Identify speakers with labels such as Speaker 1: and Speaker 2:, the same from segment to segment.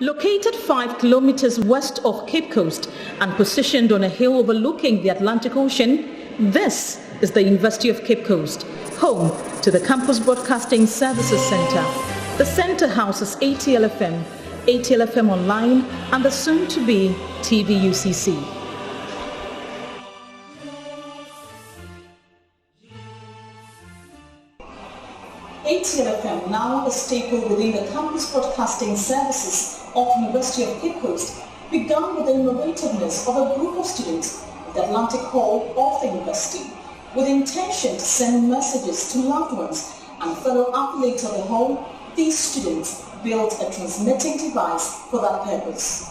Speaker 1: Located 5 kilometers west of Cape Coast and positioned on a hill overlooking the Atlantic Ocean, this is the University of Cape Coast, home to the Campus Broadcasting Services Center. The center houses ATL FM, ATL FM Online, and the soon-to-be TV UCC. ATL FM, now a staple within the Campus Broadcasting Services of University of Cape Coast, began with the innovativeness of a group of students at the Atlantic Hall of the university, with intention to send messages to loved ones and fellow athletes of the hall. These students built a transmitting device for that purpose.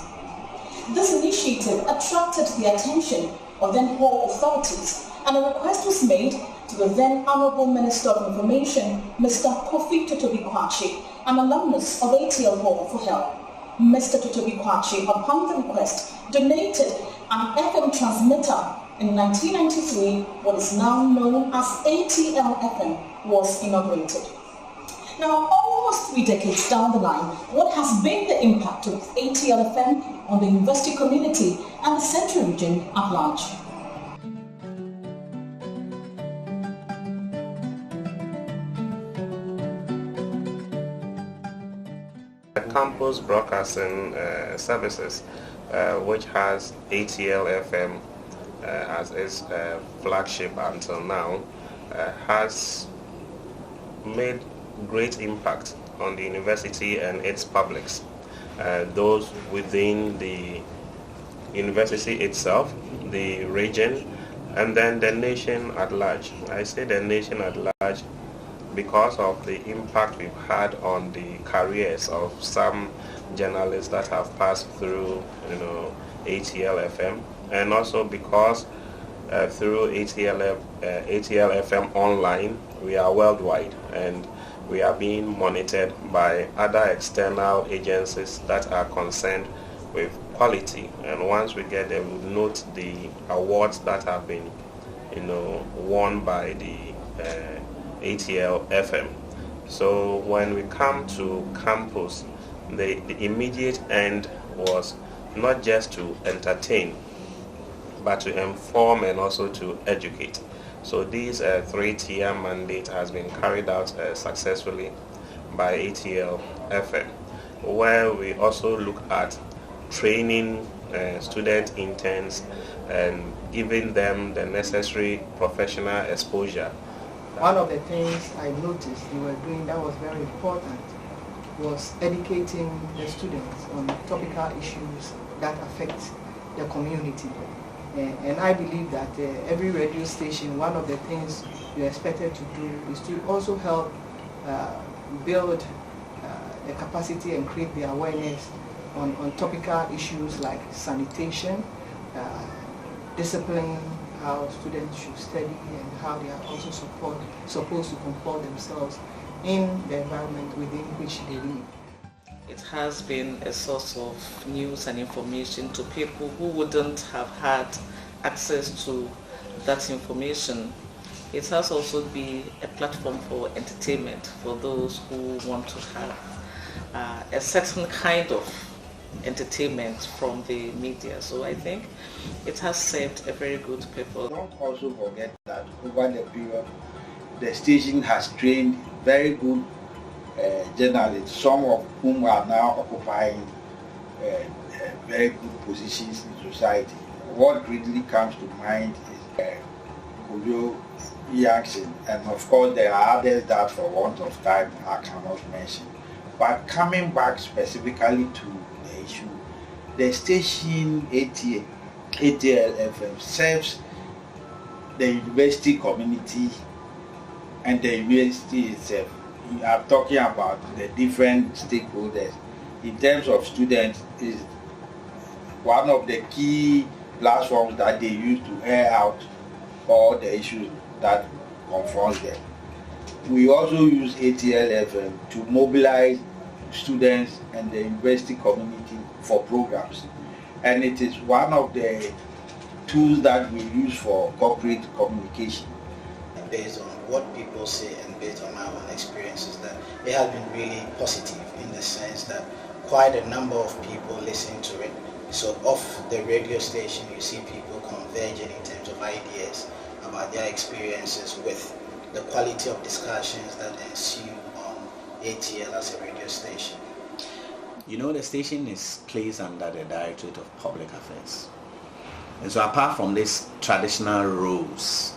Speaker 1: This initiative attracted the attention of then hall authorities, and a request was made to the then Honorable Minister of Information, Mr. Kofi Totobi-Kwache, an alumnus of ATL Hall, for help. Mr. Totobi-Kwache, upon the request, donated an FM transmitter. In 1993, what is now known as ATL FM was inaugurated. Now, almost 3 decades down the line, what has been the impact of ATL FM on the university community and the central region at large?
Speaker 2: Campus Broadcasting Services, which has ATL FM as its flagship until now, has made great impact on the university and its publics, those within the university itself, the region, and then the nation at large. I say the nation at large because of the impact we've had on the careers of some journalists that have passed through, ATL FM, and also because through ATL FM Online, we are worldwide and we are being monitored by other external agencies that are concerned with quality. And once we get there, we'll note the awards that have been, won by the ATL FM. So when we come to campus, the immediate end was not just to entertain, but to inform and also to educate. So this 3-tier mandate has been carried out successfully by ATL FM, where we also look at training student interns and giving them the necessary professional exposure.
Speaker 3: One of the things I noticed you were doing that was very important was educating the students on topical issues that affect the community. And I believe that every radio station, one of the things you're expected to do is to also help build the capacity and create the awareness on topical issues like sanitation, discipline, how students should study, and how they are also supposed to comport themselves in the environment within which they live.
Speaker 4: It has been a source of news and information to people who wouldn't have had access to that information. It has also been a platform for entertainment for those who want to have a certain kind of entertainment from the media. So I think it has served a very good purpose.
Speaker 5: Don't also forget that over the period, the station has trained very good journalists, some of whom are now occupying very good positions in society. What really comes to mind is Kojo Yankson, and of course there are others that for want of time I cannot mention. But coming back specifically to the issue, the station ATL FM serves the university community and the university itself. You are talking about the different stakeholders. In terms of students, is one of the key platforms that they use to air out all the issues that confront them. We also use ATL FM to mobilize students and the university community for programs. And it is one of the tools that we use for corporate communication.
Speaker 6: Based on what people say and based on my own experiences, that it has been really positive in the sense that quite a number of people listening to it. So off the radio station, you see people converging in terms of ideas about their experiences with the quality of discussions that ensue on ATL as a radio station.
Speaker 7: You know, the station is placed under the Directorate of Public Affairs. And so apart from these traditional roles,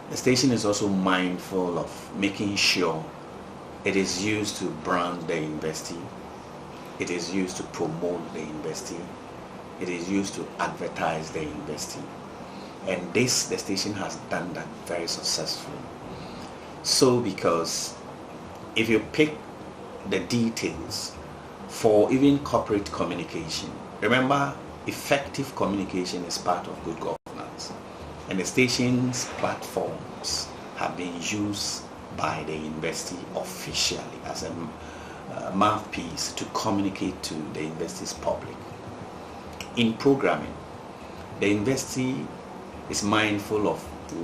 Speaker 7: the station is also mindful of making sure it is used to brand the university, it is used to promote the university, it is used to advertise the university. And the station has done that very successfully. So because if you pick the details for even corporate communication, remember, effective communication is part of good governance. And the station's platforms have been used by the university officially as a mouthpiece to communicate to the university's public. In programming, the university is mindful of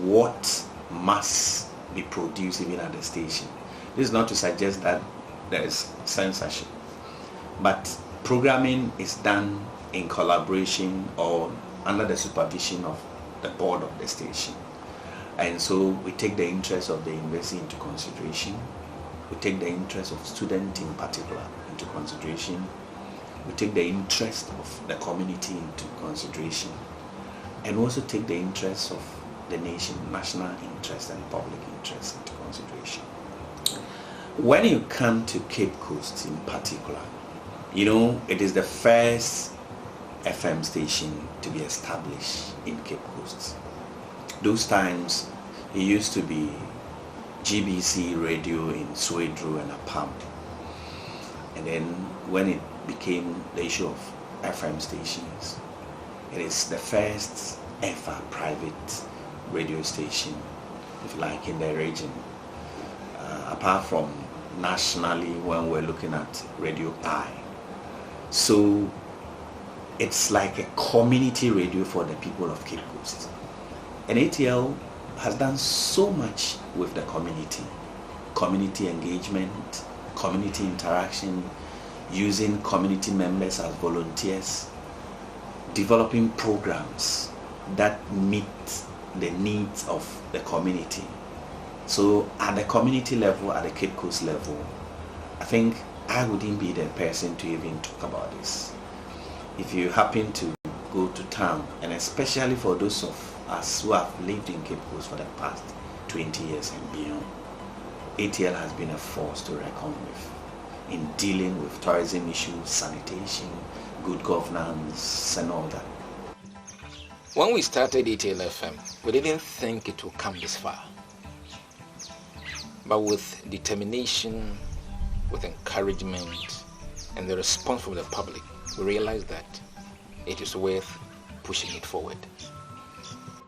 Speaker 7: what must be produced even at the station. This is not to suggest that there is censorship, but programming is done in collaboration or under the supervision of the board of the station. And so we take the interest of the university into consideration. We take the interest of students in particular into consideration. We take the interest of the community into consideration. And we also take the interest of the nation, national interest and public interest into consideration. When you come to Cape Coast in particular, you know, it is the first FM station to be established in Cape Coast. Those times, it used to be GBC radio in Swedru and Apam. And then when it became the issue of FM stations, it is the first ever private radio station, if you like, in the region. Apart from nationally when we're looking at Radio I. So it's like a community radio for the people of Cape Coast. And ATL has done so much with the community engagement, community interaction, using community members as volunteers, developing programs that meet the needs of the community. So at the community level, at the Cape Coast level, I think I wouldn't be the person to even talk about this. If you happen to go to town, and especially for those of us who have lived in Cape Coast for the past 20 years and beyond, ATL has been a force to reckon with in dealing with tourism issues, sanitation, good governance, and all that.
Speaker 8: When we started ATL FM, we didn't think it would come this far. But with determination, with encouragement, and the response from the public, we realized that it is worth pushing it forward.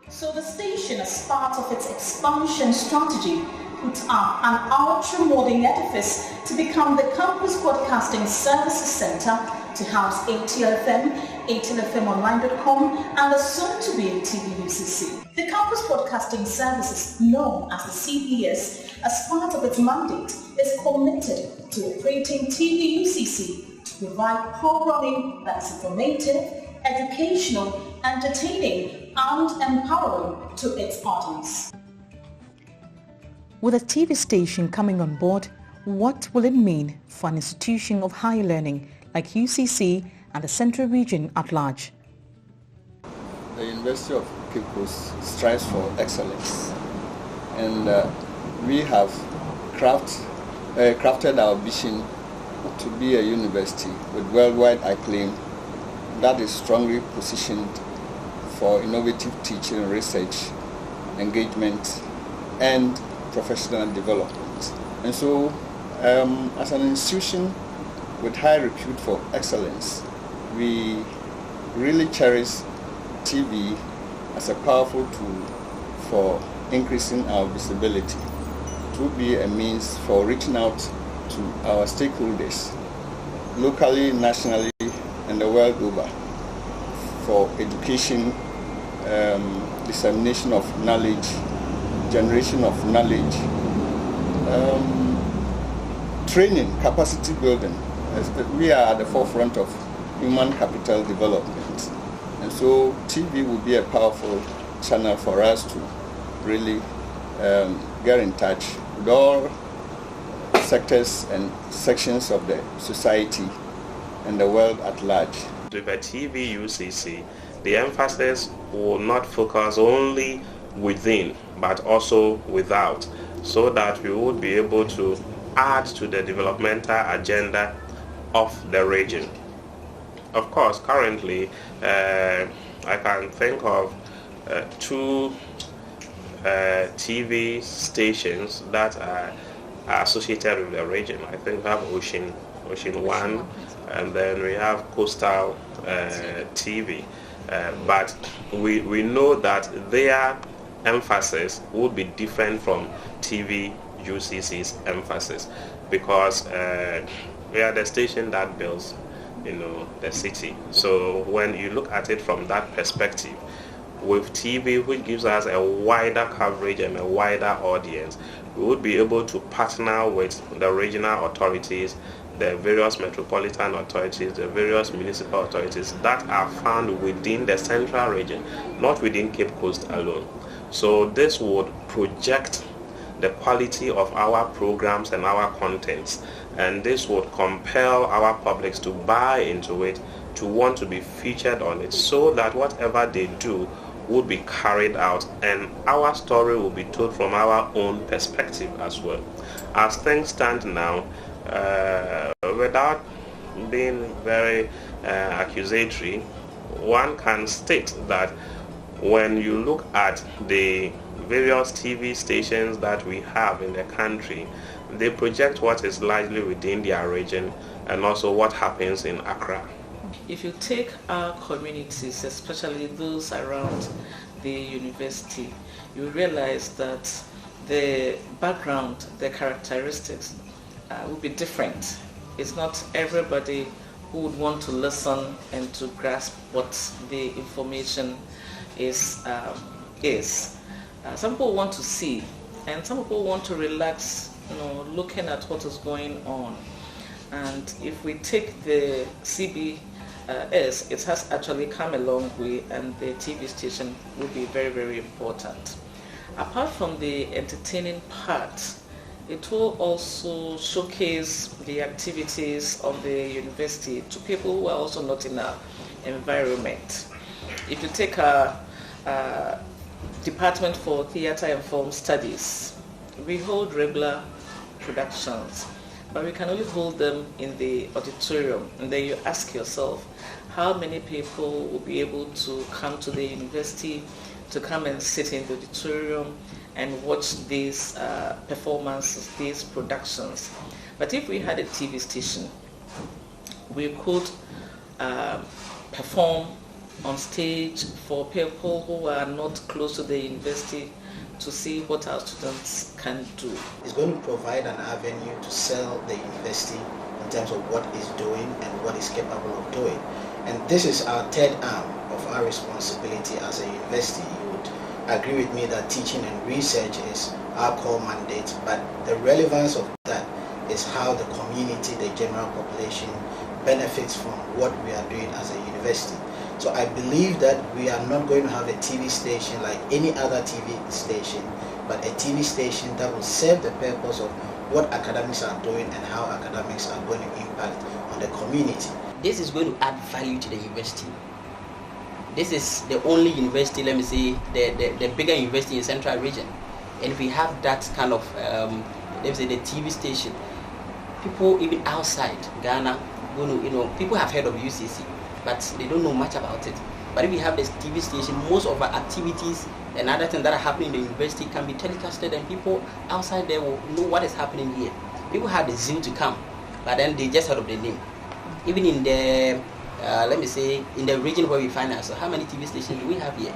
Speaker 1: So the station, as part of its expansion strategy, put up an ultra-modern edifice to become the Campus Broadcasting Services Center to house ATL FM, ATLFMonline.com, and the soon-to-be TV UCC. The Campus Broadcasting Services, known as the CBS, as part of its mandate, is committed to operating TV UCC to provide programming that is informative, educational, entertaining, and empowering to its audience. With a TV station coming on board, what will it mean for an institution of higher learning like UCC and the Central Region at large?
Speaker 9: The University of Cape Coast strives for excellence, and we have crafted our vision to be a university with worldwide acclaim that is strongly positioned for innovative teaching, research, engagement, and professional development. And so, as an institution with high repute for excellence, we really cherish TV as a powerful tool for increasing our visibility. It will be a means for reaching out to our stakeholders, locally, nationally, and the world over, for education, dissemination of knowledge, generation of knowledge, training, capacity building, we are at the forefront of human capital development. And so TV will be a powerful channel for us to really get in touch with all sectors and sections of the society and the world at large.
Speaker 2: With a TV UCC, the emphasis will not focus only within but also without, so that we would be able to add to the developmental agenda of the region. Of course, currently I can think of two TV stations that are associated with the region. I think we have Ocean 1, and then we have Coastal TV. But we know that their emphasis would be different from TV UCC's emphasis, because we are the station that builds, the city. So when you look at it from that perspective, with TV, which gives us a wider coverage and a wider audience, we would be able to partner with the regional authorities, the various metropolitan authorities, the various municipal authorities that are found within the central region, not within Cape Coast alone. So this would project the quality of our programs and our contents, and this would compel our publics to buy into it, to want to be featured on it, so that whatever they do would be carried out and our story will be told from our own perspective as well. As things stand now, without being very accusatory, one can state that when you look at the various TV stations that we have in the country, they project what is largely within their region and also what happens in Accra.
Speaker 4: If you take our communities, especially those around the university, you realize that the background, the characteristics will be different. It's not everybody who would want to listen and to grasp what the information is. Some people want to see, and some people want to relax, looking at what is going on. And if we take the CBS, it has actually come a long way, and the TV station will be very, very important. Apart from the entertaining part, it will also showcase the activities of the university to people who are also not in our environment. If you take a Department for Theatre and Film Studies, we hold regular productions, but we can only hold them in the auditorium. And then you ask yourself, how many people will be able to come to the university, to come and sit in the auditorium and watch these performances, these productions? But if we had a TV station, we could perform on stage for people who are not close to the university to see what our students can do.
Speaker 6: It's going to provide an avenue to sell the university in terms of what it's doing and what it's capable of doing. And this is our third arm of our responsibility as a university. You would agree with me that teaching and research is our core mandate, but the relevance of that is how the community, the general population, benefits from what we are doing as a university. So I believe that we are not going to have a TV station like any other TV station, but a TV station that will serve the purpose of what academics are doing and how academics are going to impact on the community.
Speaker 10: This is going to add value to the university. This is the only university, let me say, the bigger university in Central Region. And if we have that kind of, let me say, the TV station, people even outside Ghana, people have heard of UCC, but they don't know much about it. But if we have this TV station, most of our activities and other things that are happening in the university can be telecasted, and people outside there will know what is happening here. People have the zeal to come, but then they just heard of the name. Even in the, let me say, in the region where we find ourselves, how many TV stations do we have here?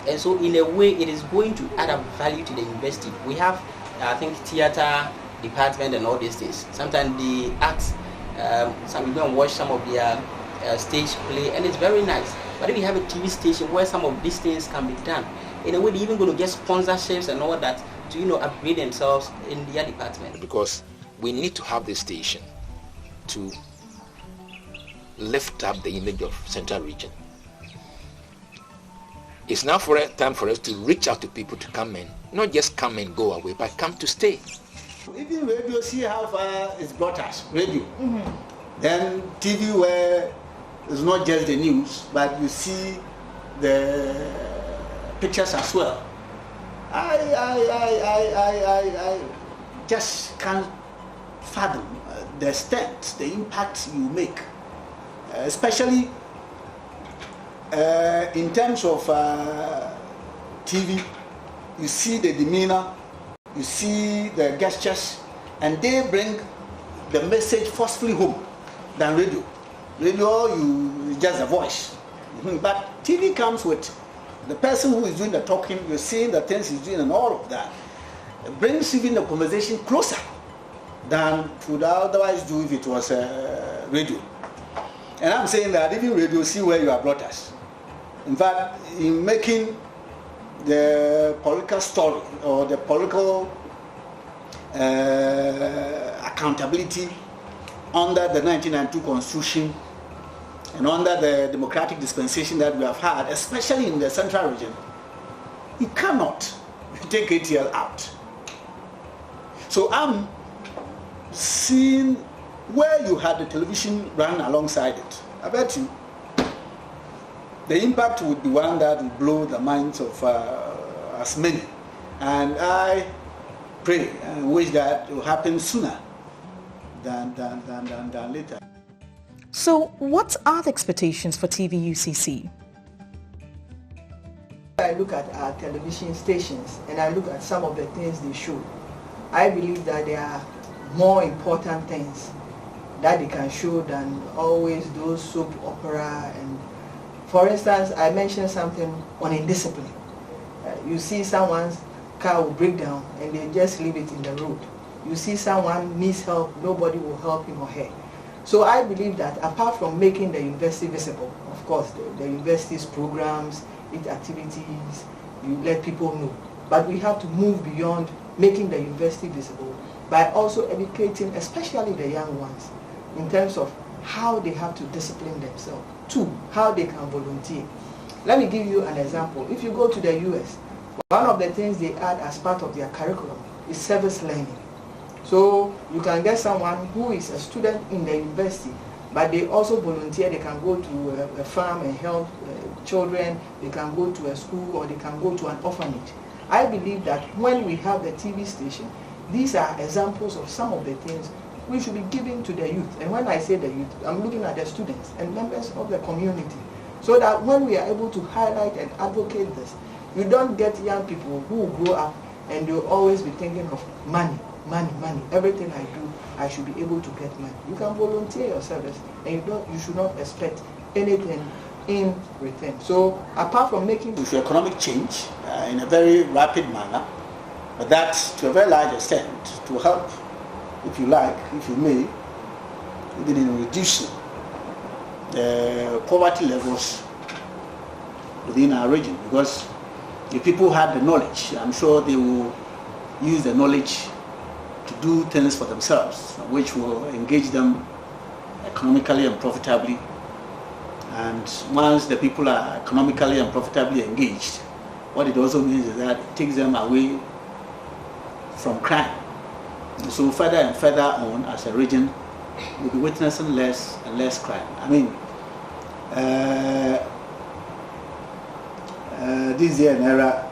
Speaker 10: And so in a way, it is going to add up value to the university. We have, I think, theater department and all these things. Sometimes the acts, some people go and watch some of their stage play, and it's very nice. But if you have a TV station where some of these things can be done, in a way, they're even going to get sponsorships and all that to, upgrade themselves in their department.
Speaker 8: Because we need to have this station to lift up the image of Central Region. It's now time for us to reach out to people to come in, not just come and go away, but come to stay.
Speaker 5: Even radio, see how far it's brought us, radio. Then TV, where it's not just the news, but you see the pictures as well. I just can't fathom the extent, the impact you make, especially in terms of TV. You see the demeanor, you see the gestures, and they bring the message forcefully home than radio. Radio, you just a voice. But TV comes with the person who is doing the talking, you're seeing the things he's doing and all of that. It brings even the conversation closer than it would otherwise do if it was radio. And I'm saying that even radio, see where you have brought us. In fact, in making the political story or the political accountability under the 1992 Constitution and under the democratic dispensation that we have had, especially in the Central Region, you cannot take ATL out. So I'm seeing where you had the television run alongside it. I bet you the impact would be one that would blow the minds of as many. And I pray and wish that it will happen sooner than later.
Speaker 1: So what are the expectations for TV UCC?
Speaker 3: I look at our television stations and I look at some of the things they show. I believe that there are more important things that they can show than always those soap opera. And for instance, I mentioned something on indiscipline. You see someone's car will break down and they just leave it in the road. You see someone needs help, nobody will help him or her. So I believe that apart from making the university visible, of course, the university's programs, its activities, you let people know. But we have to move beyond making the university visible by also educating, especially the young ones, in terms of how they have to discipline themselves. Two, how they can volunteer. Let me give you an example. If you go to the US, one of the things they add as part of their curriculum is service learning. So you can get someone who is a student in the university, but they also volunteer. They can go to a farm and help children. They can go to a school or they can go to an orphanage. I believe that when we have the TV station, these are examples of some of the things we should be giving to the youth. And when I say the youth, I'm looking at the students and members of the community. So that when we are able to highlight and advocate this, you don't get young people who will grow up and they'll always be thinking of money. Money, money. Everything I do, I should be able to get money. You can volunteer your service, and you should not expect anything in return. So, apart from making
Speaker 5: with economic change in a very rapid manner, but that to a very large extent to help, if you like, if you may, even in reducing the poverty levels within our region, because if people had the knowledge, I'm sure they will use the knowledge to do things for themselves, which will engage them economically and profitably. And once the people are economically and profitably engaged, what it also means is that it takes them away from crime. So further and further on as a region, we'll be witnessing less and less crime. I mean, this year and era,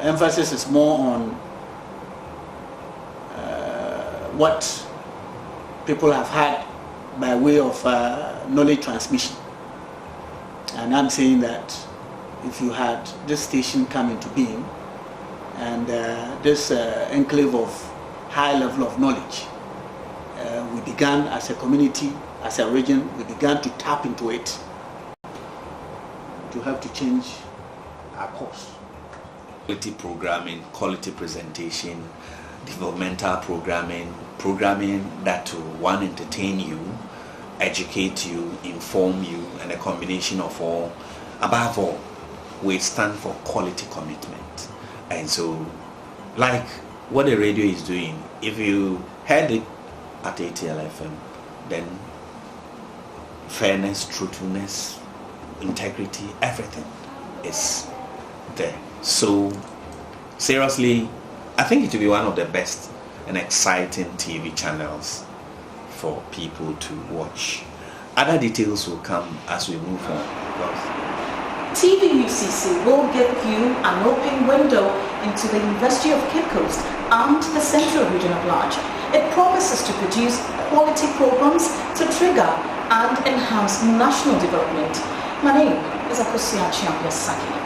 Speaker 5: emphasis is more on what people have had by way of knowledge transmission. And I'm saying that if you had this station come into being and this enclave of high level of knowledge, we began as a community, as a region, we began to tap into it to help to change our course.
Speaker 7: Quality programming, quality presentation, developmental programming that will, one, entertain you, educate you, inform you, and a combination of all. Above all, we stand for quality commitment. And so, like what the radio is doing, if you heard it at ATL FM, then fairness, truthfulness, integrity, everything is there. So seriously, I think it will be one of the best and exciting TV channels for people to watch. Other details will come as we move on.
Speaker 1: TV UCC will give you an open window into the University of Cape Coast and the Central Region at large. It promises to produce quality programs to trigger and enhance national development. My name is Akusia Chiampiasaki.